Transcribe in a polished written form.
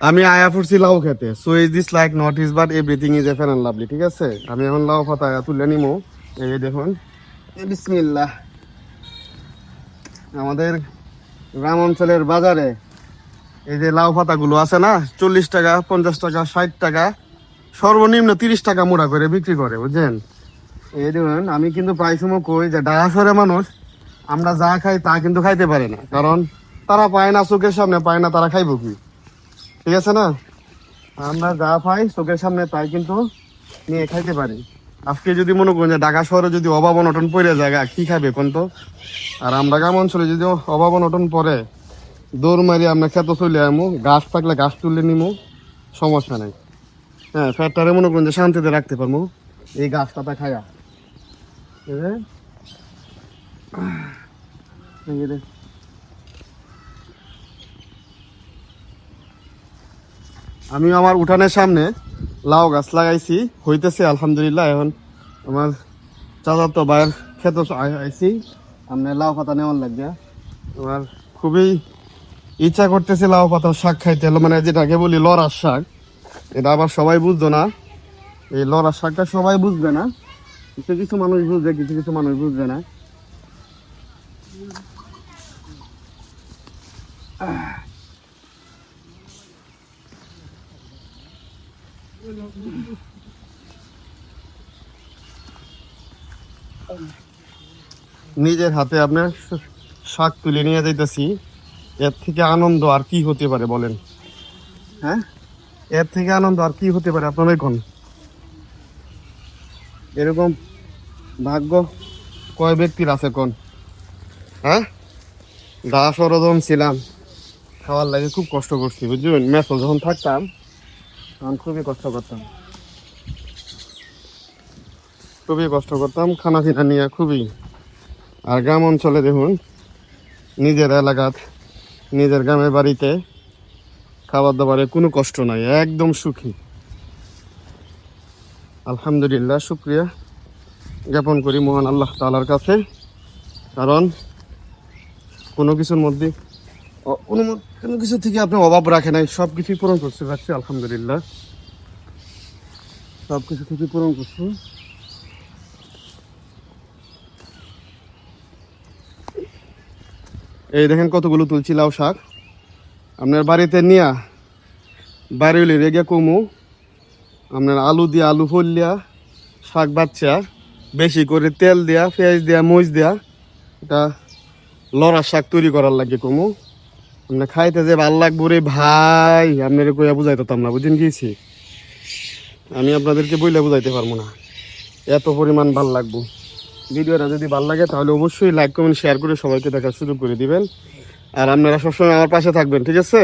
আমি আয়া পড়ছি লাউ খেতে। So is this like not is but everything is a fair and lovely, ঠিক আছে? আমি এখন লাউ পাতা তুলে নিমো। এই দেখুন, বিসমিল্লাহ। আমাদের গ্রাম অঞ্চলের বাজারে এই যে লাউ পাতাগুলো আছে না, 40 টাকা, 50 টাকা, 60 টাকা, সর্বনিম্ন 30 টাকা মোড়া করে বিক্রি করে, বুঝছেন? এই দেখুন, আমি কিন্তু প্রায় সময় কই যে ঢাকা শহরের মানুষ আমরা যা খাই তা কিন্তু খাইতে পারে না, কারণ তারা পায় না, চোখের সামনে পায় না, তারা খাইব কি? ঠিক আছে না? আমরা যা পাই চোখের সামনে তাই কিন্তু নিয়ে খাইতে পারি। আজকে যদি মনে করেন যে ঢাকা শহরে যদি অভাব অনটন পড়ে জায়গা কি খাবে কোন তো? আর আমরা গ্রাম অঞ্চলে যদি অভাব অনটন পড়ে, দৌড় মারি আমরা খেতে চলে আমু, গাছ পাকলে গাছ তুলে নিমু, সমস্যা নেই। হ্যাঁ, ফ্যাটটারে মনে করেন যে শান্তিতে রাখতে পারবো এই গাছ পাতা খায়া। আমি আমার উঠানের সামনে লাউ গাছ লাগাইছি, হইতেছে আলহামদুলিল্লাহ। এখন আমার চাচাতো ভাইয়ের ক্ষেত আইছি, আপনার লাউ পাতা নেওয়ার লাগবে। আমার খুবই ইচ্ছা করতেছে লাউ পাতার শাক খাইতে, মানে যেটাকে বলি লড়ার শাক। এটা আবার সবাই বুঝতো না, এই লড়ার শাকটা সবাই বুঝবে না, কিছু কিছু মানুষ বুঝবে, কিছু কিছু মানুষ বুঝবে না। নিজের হাতে আপনার শাক তুলে নিয়ে যাইতেছি, এর থেকে আনন্দ আর কি হতে পারে বলেন? হ্যাঁ, এর থেকে আনন্দ আর কি হতে পারে আপনাদের কোন? এরকম ভাগ্য কয় ব্যক্তির আছে কোন? হ্যাঁ, ঢাকা শহরে যখন ছিলাম খাওয়ার লাগে খুব কষ্ট করছি, বুঝলেন? মেসো যখন থাকতাম তখন খুবই কষ্ট করতাম, খানা পিনা নিয়ে খুবই। আর গ্রাম অঞ্চলে দেখুন, নিজের এলাকাত নিজের গ্রামের বাড়িতে খাবার দাবারে কোনো কষ্ট নাই, একদম সুখী। আলহামদুলিল্লাহ, শুক্রিয়া জ্ঞাপন করি মহান আল্লাহ তাআলার কাছে, কারণ কোনো কিছুর মধ্যে কোনো কিছু থেকে আপনি অভাব রাখে নাই, সব কিছুই পূরণ করতে পারছি আলহামদুলিল্লাহ, সব কিছু থেকে পূরণ করছি। এই দেখেন কতগুলো তুলছি লাউ শাক, আপনার বাড়িতে নিয়া বাড়ি রেগে কমু, আপনার আলু দিয়া, আলু ফলিয়া শাক বাচ্চা বেশি করে তেল দিয়া, পেঁয়াজ দিয়া, মরিচ দিয়া এটা লড়ার শাক তৈরি করার লাগে কমু। আপনার খাইতে যে ভাল লাগবো রে ভাই, আপনার কইয়া বুঝাইতাম না, বুঝেন গিয়েছি। আমি আপনাদেরকে বইলে বুঝাইতে পারবো না, এত পরিমাণ ভাল লাগবো। ভিডিওটা যদি ভাল লাগে তাহলে অবশ্যই লাইক কমেন্ট শেয়ার করে সবাইকে দেখার সুযোগ করে দিবেন। আর আপনারা সবসময় আমার পাশে থাকবেন, ঠিক আছে?